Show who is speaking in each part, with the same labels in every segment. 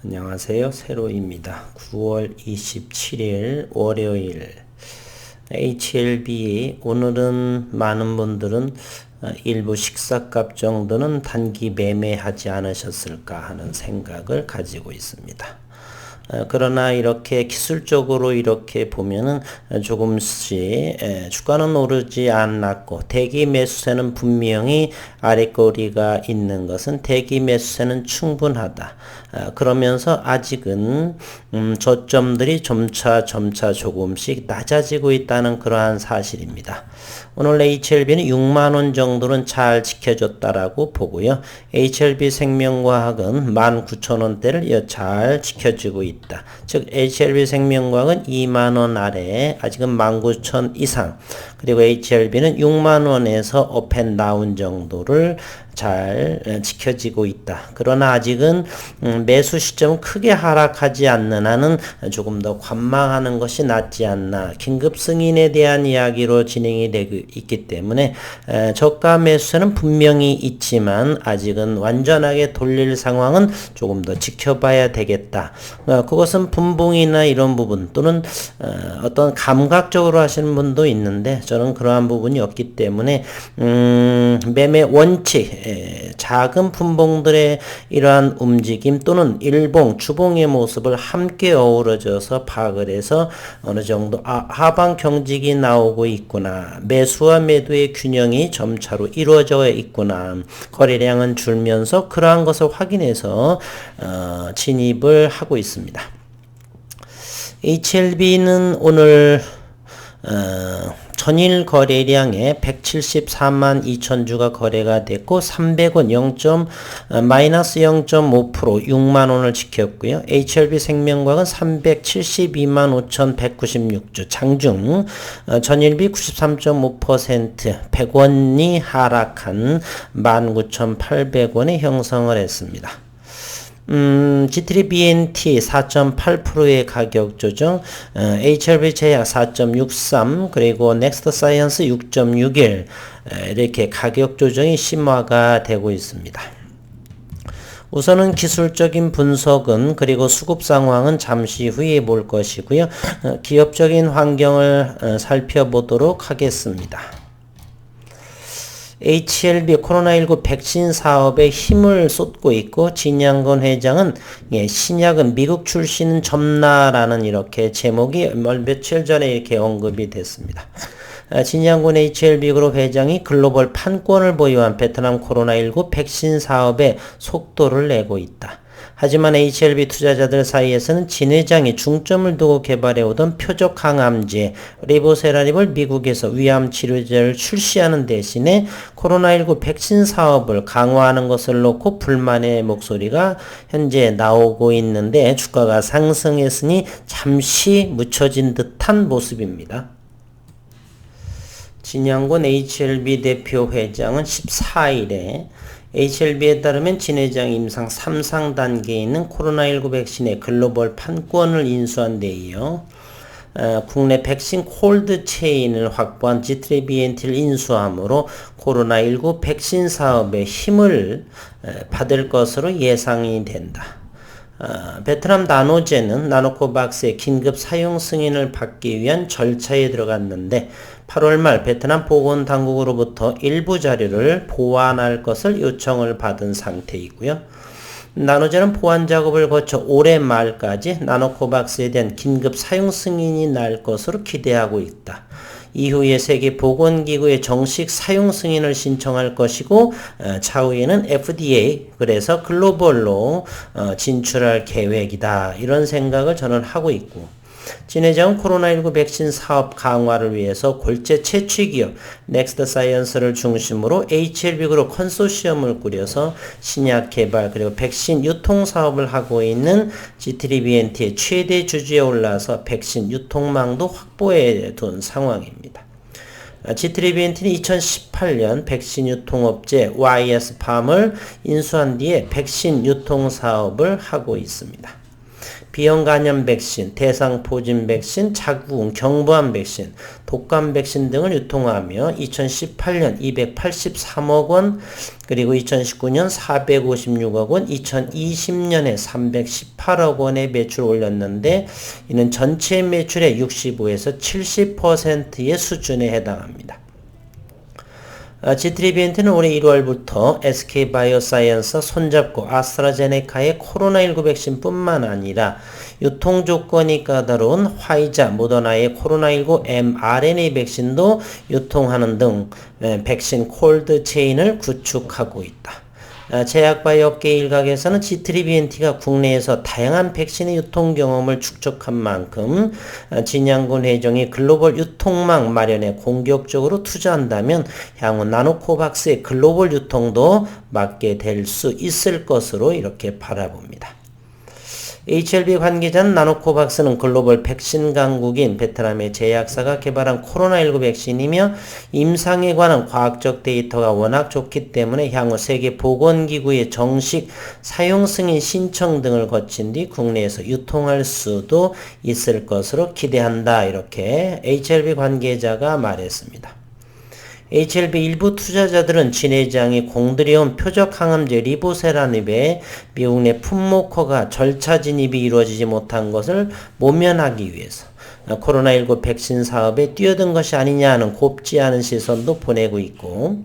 Speaker 1: 안녕하세요. 세로입니다. 9월 27일 월요일 HLB 오늘은 많은 분들은 일부 식사값 정도는 단기 매매하지 않으셨을까 하는 생각을 가지고 있습니다. 그러나 이렇게 기술적으로 이렇게 보면은 조금씩 주가는 오르지 않았고 대기 매수세는 분명히 아랫거리가 있는 것은 대기 매수세는 충분하다. 그러면서 아직은 저점들이 점차 조금씩 낮아지고 있다는 그러한 사실입니다. 오늘 HLB는 6만원 정도는 잘 지켜줬다라고 보고요. HLB 생명과학은 19,000원대를 잘 지켜주고 있다. 즉 HLB 생명과학은 2만원 아래 아직은 19,000 이상, 그리고 HLB는 6만원에서 업앤다운 정도를 잘 지켜지고 있다. 그러나 아직은 매수 시점은 크게 하락하지 않는 한은 조금 더 관망하는 것이 낫지 않나, 긴급 승인에 대한 이야기로 진행이 되고 있기 때문에 저가 매수는 분명히 있지만 아직은 완전하게 돌릴 상황은 조금 더 지켜봐야 되겠다. 그것은 분봉이나 이런 부분 또는 어떤 감각적으로 하시는 분도 있는데 저는 그러한 부분이 없기 때문에 매매 원칙, 작은 분봉들의 이러한 움직임 또는 일봉, 주봉의 모습을 함께 어우러져서 파악을 해서 어느 정도 하방 경직이 나오고 있구나, 매수와 매도의 균형이 점차로 이루어져 있구나, 거래량은 줄면서 그러한 것을 확인해서 진입을 하고 있습니다. HLB는 오늘 전일 거래량에 174만 2천 주가 거래가 됐고 300원 마이너스 0.5% 6만 원을 지켰고요. HLB 생명과학은 372만 5,196주 장중 전일비 93.5% 100원이 하락한 19,800원에 형성을 했습니다. G3BNT 4.8%의 가격 조정, HLB 제약 4.63, 그리고 넥스트 사이언스 6.61 이렇게 가격 조정이 심화가 되고 있습니다. 우선은 기술적인 분석은 그리고 수급 상황은 잠시 후에 볼 것이고요. 기업적인 환경을 살펴보도록 하겠습니다. HLB 코로나19 백신 사업에 힘을 쏟고 있고 진양건 회장은 신약은 미국 출신 접나라는 이렇게 제목이 며칠 전에 이렇게 언급이 됐습니다. 진양군 HLB 그룹 회장이 글로벌 판권을 보유한 베트남 코로나19 백신 사업에 속도를 내고 있다. 하지만 HLB 투자자들 사이에서는 진 회장이 중점을 두고 개발해오던 표적 항암제 리보세라립을 미국에서 위암 치료제를 출시하는 대신에 코로나19 백신 사업을 강화하는 것을 놓고 불만의 목소리가 현재 나오고 있는데 주가가 상승했으니 잠시 묻혀진 듯한 모습입니다. 진양곤 HLB 대표 회장은 14일에 HLB에 따르면 진 회장 임상 3상 단계에 있는 코로나19 백신의 글로벌 판권을 인수한 데 이어 국내 백신 콜드 체인을 확보한 G3BNT를 인수함으로 코로나19 백신 사업에 힘을 받을 것으로 예상이 된다. 베트남 나노제는 나노코박스의 긴급 사용 승인을 받기 위한 절차에 들어갔는데 8월 말 베트남 보건당국으로부터 일부 자료를 보완할 것을 요청을 받은 상태이고요. 나노제는 보완 작업을 거쳐 올해 말까지 나노코박스에 대한 긴급 사용 승인이 날 것으로 기대하고 있다. 이후에 세계보건기구에 정식 사용 승인을 신청할 것이고 차후에는 FDA, 그래서 글로벌로 진출할 계획이다. 이런 생각을 저는 하고 있고, 진 회장은 코로나19 백신 사업 강화를 위해서 골재 채취기업 넥스트 사이언스를 중심으로 HLB 그룹 컨소시엄을 꾸려서 신약 개발 그리고 백신 유통 사업을 하고 있는 G3BNT의 최대 주주에 올라서 백신 유통망도 확보해 둔 상황입니다. G3BNT는 2018년 백신 유통업체 YS팜을 인수한 뒤에 백신 유통 사업을 하고 있습니다. 비형 간염 백신, 대상포진 백신, 자궁, 경부암 백신, 독감 백신 등을 유통하며 2018년 283억 원, 그리고 2019년 456억 원, 2020년에 318억 원의 매출을 올렸는데 이는 전체 매출의 65에서 70%의 수준에 해당합니다. G3비엔트는 올해 1월부터 SK바이오사이언스와 손잡고 아스트라제네카의 코로나19 백신뿐만 아니라 유통 조건이 까다로운 화이자, 모더나의 코로나19 mRNA 백신도 유통하는 등 백신 콜드 체인을 구축하고 있다. 제약바이오 업계 일각에서는 G3비엔트가 국내에서 다양한 백신의 유통 경험을 축적한 만큼 진양군 회장이 글로벌 유통망 마련에 공격적으로 투자한다면 향후 나노코박스의 글로벌 유통도 맡게 될 수 있을 것으로 이렇게 바라봅니다. HLB 관계자는 나노코박스는 글로벌 백신 강국인 베트남의 제약사가 개발한 코로나19 백신이며 임상에 관한 과학적 데이터가 워낙 좋기 때문에 향후 세계보건기구의 정식 사용 승인 신청 등을 거친 뒤 국내에서 유통할 수도 있을 것으로 기대한다. 이렇게 HLB 관계자가 말했습니다. HLB 일부 투자자들은 진회장이 공들여온 표적 항암제 리보세라닙에 미국 내 품목허가 절차 진입이 이루어지지 못한 것을 모면하기 위해서 코로나19 백신 사업에 뛰어든 것이 아니냐는 곱지 않은 시선도 보내고 있고,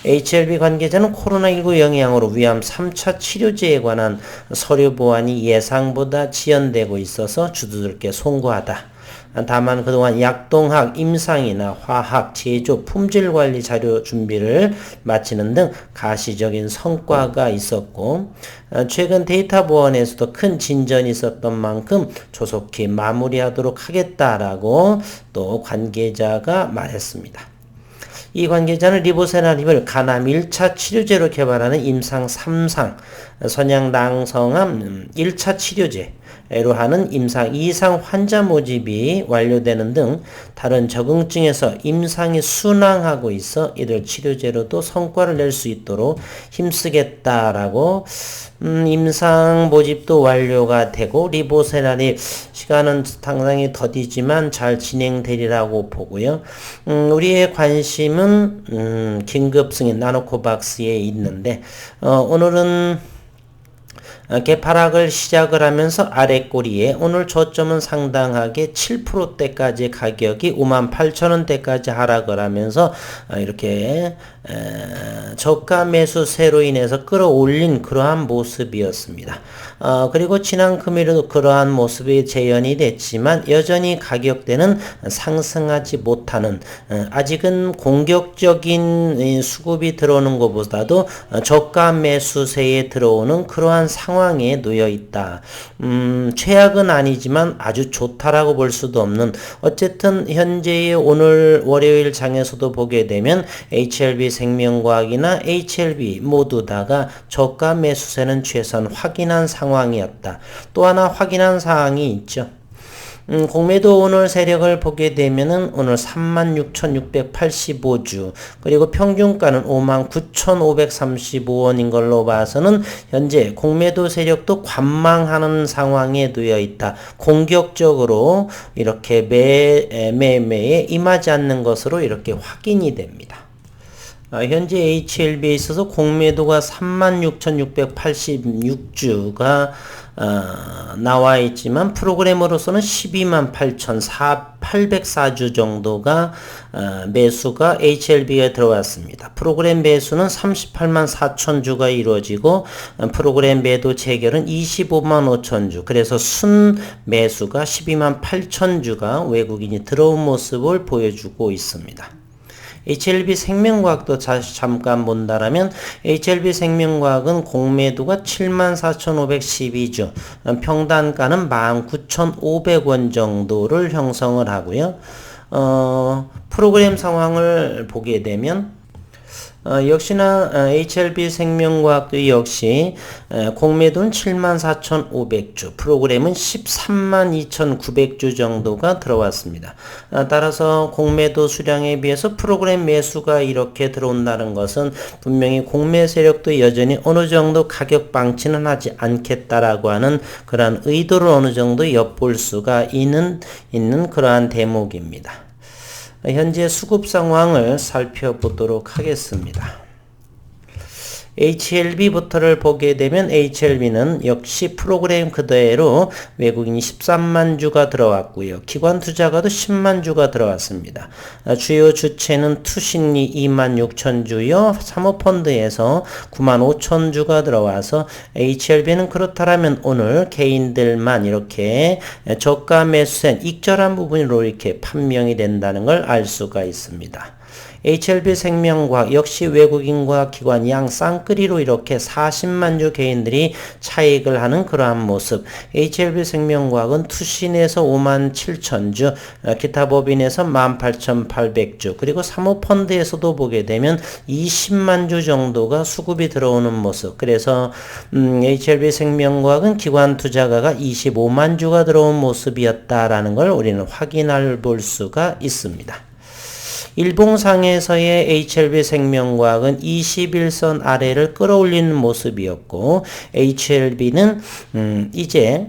Speaker 1: HLB 관계자는 코로나19 영향으로 위암 3차 치료제에 관한 서류 보완이 예상보다 지연되고 있어서 주주들께 송구하다. 다만 그동안 약동학, 임상이나 화학, 제조, 품질관리 자료 준비를 마치는 등 가시적인 성과가 있었고 최근 데이터 보완에서도 큰 진전이 있었던 만큼 조속히 마무리하도록 하겠다라고 또 관계자가 말했습니다. 이 관계자는 리보세라닙을 간암 1차 치료제로 개발하는 임상 3상, 선양낭성암 1차 치료제로 하는 임상 2상 환자 모집이 완료되는 등 다른 적응증에서 임상이 순항하고 있어 이들 치료제로도 성과를 낼 수 있도록 힘쓰겠다라고 임상 모집도 완료가 되고 리보세라닙 시간은 상당히 더디지만 잘 진행되리라고 보고요. 우리의 관심은 긴급 승인 나노코박스에 있는데 오늘은 개파락을 시작을 하면서 아래 꼬리에 오늘 저점은 상당하게 7%대까지 가격이 58,000원대까지 하락을 하면서 이렇게 저가 매수세로 인해서 끌어올린 그러한 모습이었습니다. 그리고 지난 금요일에도 그러한 모습이 재현이 됐지만 여전히 가격대는 상승하지 못하는 아직은 공격적인 수급이 들어오는 것보다도 저가 매수세에 들어오는 그러한 상황에 놓여 있다. 최악은 아니지만 아주 좋다라고 볼 수도 없는, 어쨌든 현재의 오늘 월요일 장에서도 보게 되면 HLB 생명과학이나 HLB 모두 다가 저가 매수세는 최소한 확인한 상황이었다. 또 하나 확인한 사항이 있죠. 공매도 오늘 세력을 보게 되면은 오늘 36,685주, 그리고 평균가는 59,535원인 걸로 봐서는 현재 공매도 세력도 관망하는 상황에 놓여 있다. 공격적으로 이렇게 매매에 임하지 않는 것으로 이렇게 확인이 됩니다. 현재 HLB에 있어서 공매도가 36,686주가 나와 있지만 프로그램으로서는 128,804주 정도가 매수가 HLB에 들어왔습니다. 프로그램 매수는 384,000주가 이루어지고 프로그램 매도 체결은 255,000주, 그래서 순 매수가 128,000주가 외국인이 들어온 모습을 보여주고 있습니다. HLB 생명과학도 잠깐 본다라면 HLB 생명과학은 공매도가 74,512주, 평단가는 19,500원 정도를 형성을 하고요. 프로그램 상황을 보게 되면 역시나 HLB 생명과학도 역시 공매도는 74,500주, 프로그램은 132,900주 정도가 들어왔습니다. 따라서 공매도 수량에 비해서 프로그램 매수가 이렇게 들어온다는 것은 분명히 공매 세력도 여전히 어느 정도 가격 방치는 하지 않겠다라고 하는 그러한 의도를 어느 정도 엿볼 수가 있는 그러한 대목입니다. 현재 수급 상황을 살펴보도록 하겠습니다. HLB부터를 보게 되면 HLB는 역시 프로그램 그대로 외국인이 13만 주가 들어왔고요. 기관 투자가도 10만 주가 들어왔습니다. 주요 주체는 투신리 2만 6천 주요. 사모펀드에서 9만 5천 주가 들어와서 HLB는 그렇다면 오늘 개인들만 이렇게 저가 매수세 익절한 부분으로 이렇게 판명이 된다는 걸 알 수가 있습니다. HLB 생명과학 역시 외국인과 기관 양 쌍끌이로 이렇게 40만 주 개인들이 차익을 하는 그러한 모습. HLB 생명과학은 투신에서 5만 7천 주, 기타 법인에서 18,800주, 그리고 사모펀드에서도 보게 되면 20만 주 정도가 수급이 들어오는 모습. 그래서 HLB 생명과학은 기관 투자가가 25만 주가 들어온 모습이었다라는 걸 우리는 확인할 볼 수가 있습니다. 일봉상에서의 HLB 생명과학은 21선 아래를 끌어올리는 모습이었고 HLB는 이제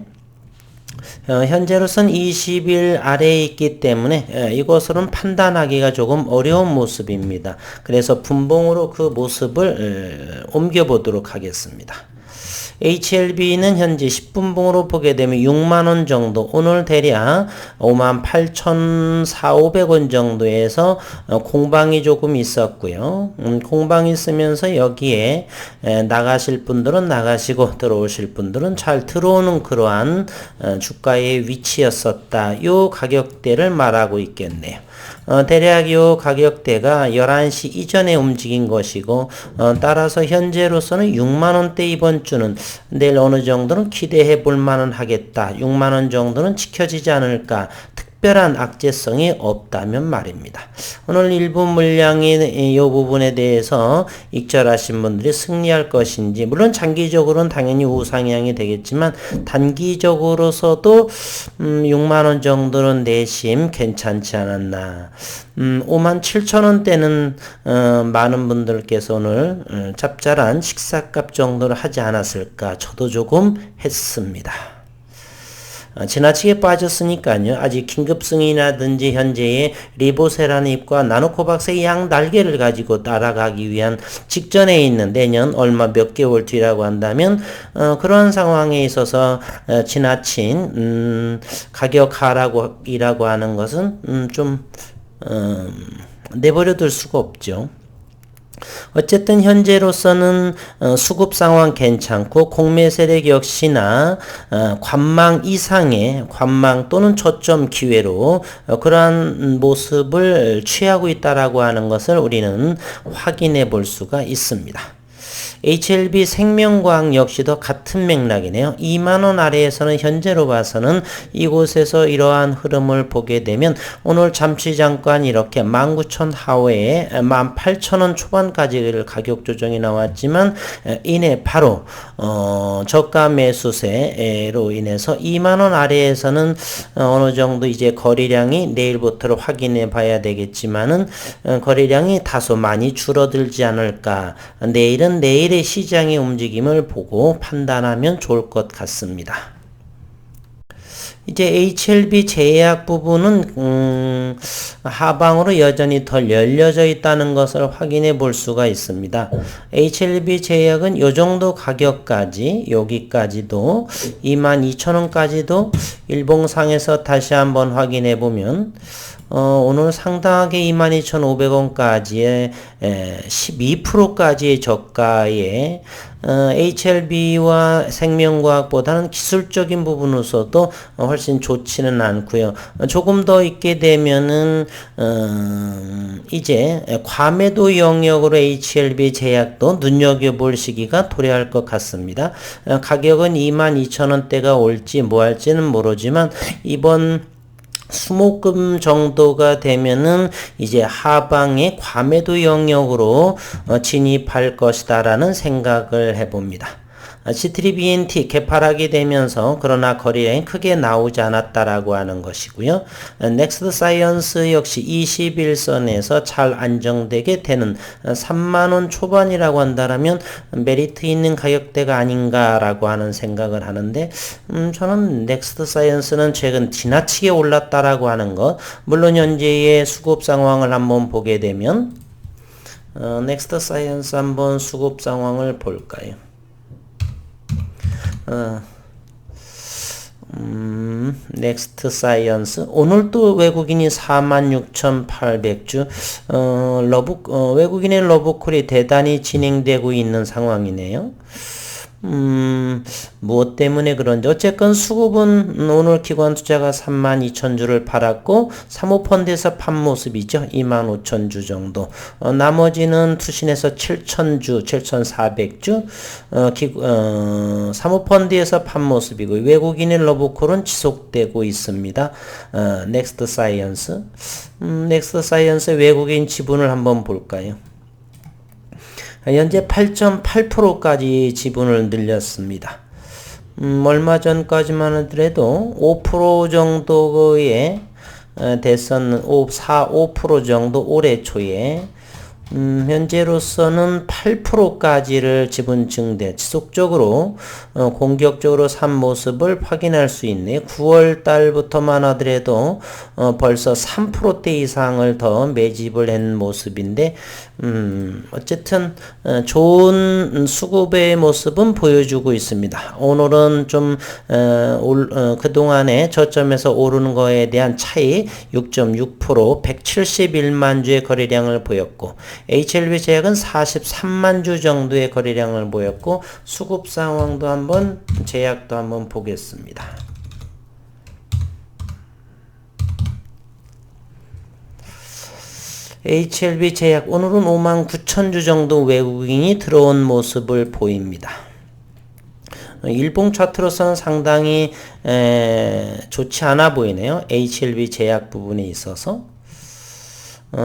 Speaker 1: 현재로선 20일 아래에 있기 때문에 이것으로는 판단하기가 조금 어려운 모습입니다. 그래서 분봉으로 그 모습을 옮겨보도록 하겠습니다. HLB는 현재 10분봉으로 보게 되면 6만원 정도, 오늘 대략 58,400원 정도에서 공방이 조금 있었고요. 공방이 있으면서 여기에 나가실 분들은 나가시고 들어오실 분들은 잘 들어오는 그러한 주가의 위치였었다. 요 가격대를 말하고 있겠네요. 대략 요 가격대가 11시 이전에 움직인 것이고 따라서 현재로서는 6만원대 이번 주는 내일 어느 정도는 기대해 볼 만은 하겠다. 6만원 정도는 지켜지지 않을까. 특별한 악재성이 없다면 말입니다. 오늘 일부 물량이 이 부분에 대해서 익절하신 분들이 승리할 것인지, 물론 장기적으로는 당연히 우상향이 되겠지만 단기적으로서도 6만원 정도는 내심 괜찮지 않았나. 5만 7천원대는 많은 분들께서 오늘 짭짤한 식사값 정도를 하지 않았을까 저도 조금 했습니다. 지나치게 빠졌으니까요. 아직 긴급승이라든지 현재의 리보세라닙과 나노코박스의 양 날개를 가지고 따라가기 위한 직전에 있는 내년 얼마 몇 개월 뒤라고 한다면 그러한 상황에 있어서 지나친 가격 하락이라고 하는 것은 좀 내버려 둘 수가 없죠. 어쨌든 현재로서는 수급 상황 괜찮고 공매 세력 역시나 관망 이상의 관망 또는 저점 기회로 그러한 모습을 취하고 있다라고 하는 것을 우리는 확인해 볼 수가 있습니다. HLB 생명과학 역시도 같은 맥락이네요. 2만원 아래에서는 현재로 봐서는 이곳에서 이러한 흐름을 보게 되면 오늘 잠시 잠깐 이렇게 19,000 하회에 18,000원 초반까지 가격 조정이 나왔지만 이내 바로 저가 매수세로 인해서 2만원 아래에서는 어느 정도 이제 거래량이 내일부터를 확인해 봐야 되겠지만은 거래량이 다소 많이 줄어들지 않을까. 내일은 내일의 시장의 움직임을 보고 판단하면 좋을 것 같습니다. 이제 HLB 제약 부분은 하방으로 여전히 덜 열려져 있다는 것을 확인해 볼 수가 있습니다. HLB 제약은 요 정도 가격까지 여기까지도 22,000원까지도 일봉상에서 다시 한번 확인해 보면 오늘 상당하게 22,500원까지의 12%까지의 저가에 HLB와 생명과학보다는 기술적인 부분으로서도 훨씬 좋지는 않고요. 조금 더 있게 되면은 이제 과매도 영역으로 HLB 제약도 눈여겨볼 시기가 도래할 것 같습니다. 가격은 22,000원대가 올지 뭐 할지는 모르지만 이번 수목금 정도가 되면은 이제 하방의 과매도 영역으로 진입할 것이다라는 생각을 해봅니다. G3BNT 개파락이 되면서 그러나 거래량이 크게 나오지 않았다라고 하는 것이고요. 넥스트 사이언스 역시 21선에서 잘 안정되게 되는 3만원 초반이라고 한다면 메리트 있는 가격대가 아닌가라고 하는 생각을 하는데 저는 넥스트 사이언스는 최근 지나치게 올랐다라고 하는 것, 물론 현재의 수급 상황을 한번 보게 되면 넥스트 사이언스 한번 수급 상황을 볼까요? 넥스트 사이언스 오늘 또 외국인이 46,800주 외국인의 러브콜이 대단히 진행되고 있는 상황이네요. 무엇 때문에 그런지 어쨌건 수급은 오늘 기관 투자가 32,000주를 팔았고 사모펀드에서 판 모습이죠. 25,000주 정도. 나머지는 투신에서 7,000주, 7,400주 사모펀드에서 판 모습이고 외국인의 러브콜은 지속되고 있습니다. 넥스트 사이언스 넥스트 사이언스 외국인 지분을 한번 볼까요? 현재 8.8%까지 지분을 늘렸습니다. 얼마 전까지만 하더라도 5% 정도의 대선 5% 정도 올해 초에 현재로서는 8%까지를 지분 증대 지속적으로 공격적으로 산 모습을 확인할 수 있네요. 9월 달부터만 하더라도 벌써 3%대 이상을 더 매집을 한 모습인데 어쨌든 좋은 수급의 모습은 보여주고 있습니다. 오늘은 좀 그동안에 저점에서 오르는 거에 대한 차이 6.6% 171만 주의 거래량을 보였고 HLB 제약은 43만 주 정도의 거래량을 보였고 수급 상황도 한번 제약도 한번 보겠습니다. HLB 제약 오늘은 59,000주 정도 외국인이 들어온 모습을 보입니다. 일봉 차트로서는 상당히 좋지 않아 보이네요. HLB 제약 부분에 있어서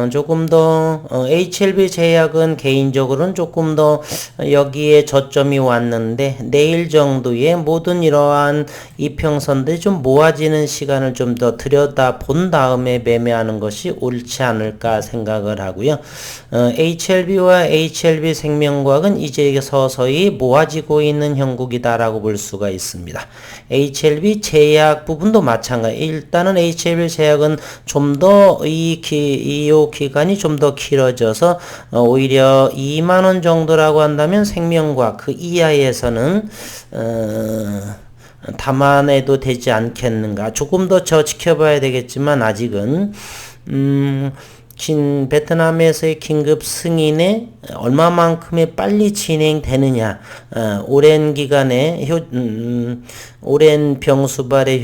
Speaker 1: 조금 더 HLB 제약은 개인적으로는 조금 더 여기에 저점이 왔는데 내일 정도에 모든 이러한 이평선들이 좀 모아지는 시간을 좀 더 들여다 본 다음에 매매하는 것이 옳지 않을까 생각을 하고요. HLB와 HLB 생명과학은 이제 서서히 모아지고 있는 형국이다라고 볼 수가 있습니다. HLB 제약 부분도 마찬가지. 일단은 HLB 제약은 좀 더 이 기간이 좀 더 길어져서 오히려 2만원 정도라고 한다면 생명과학 그 이하에서는 담아내도 되지 않겠는가. 조금 더 지켜봐야 되겠지만 아직은 베트남에서의 긴급 승인에 얼마만큼의 빨리 진행되느냐, 오랜 기간에 오랜 병수발의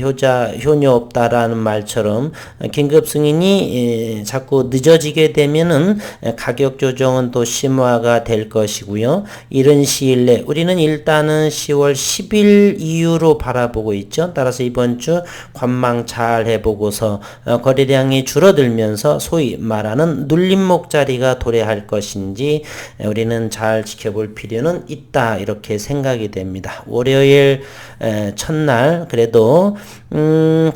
Speaker 1: 효녀 없다라는 말처럼 긴급 승인이 자꾸 늦어지게 되면은 가격 조정은 또 심화가 될 것이고요. 이른 시일 내 우리는 일단은 10월 10일 이후로 바라보고 있죠. 따라서 이번 주 관망 잘 해보고서 거래량이 줄어들면서 소위 말하는 눌림목 자리가 도래할 것인지 우리는 잘 지켜볼 필요는 있다 이렇게 생각이 됩니다. 월요일 첫날 그래도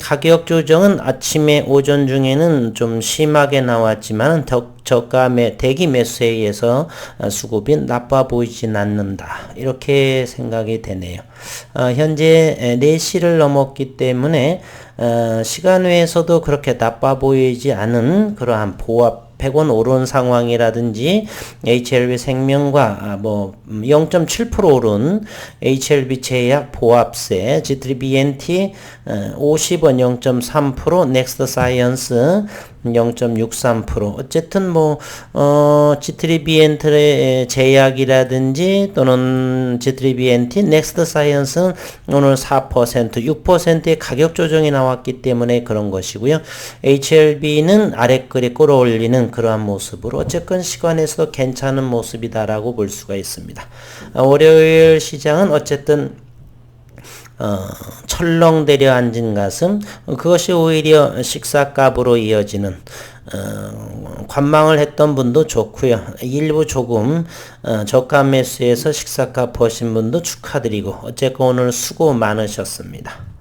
Speaker 1: 가격 조정은 아침에 오전 중에는 좀 심하게 나왔지만 저가 대기 매수에 의해서 수급이 나빠 보이진 않는다 이렇게 생각이 되네요. 현재 4시를 넘었기 때문에 시간 외에서도 그렇게 나빠 보이지 않은 그러한 보합 100원 오른 상황이라든지 HLB 생명과 0.7% 오른 HLB 제약 보합세 G3BNT 50원 0.3% 넥스트 사이언스 0.63% 어쨌든 G3BNT의 제약이라든지 또는 G3BNT 넥스트 사이언스는 오늘 4% 6%의 가격 조정이 나왔기 때문에 그런 것이고요. HLB는 아래끌이 끌어올리는 그러한 모습으로 어쨌건 시간에서도 괜찮은 모습이다라고 볼 수가 있습니다. 월요일 시장은 어쨌든 철렁대려 앉은 가슴, 그것이 오히려 식사값으로 이어지는 관망을 했던 분도 좋고요. 일부 조금 저가 매수해서 식사값 보신 분도 축하드리고 어쨌건 오늘 수고 많으셨습니다.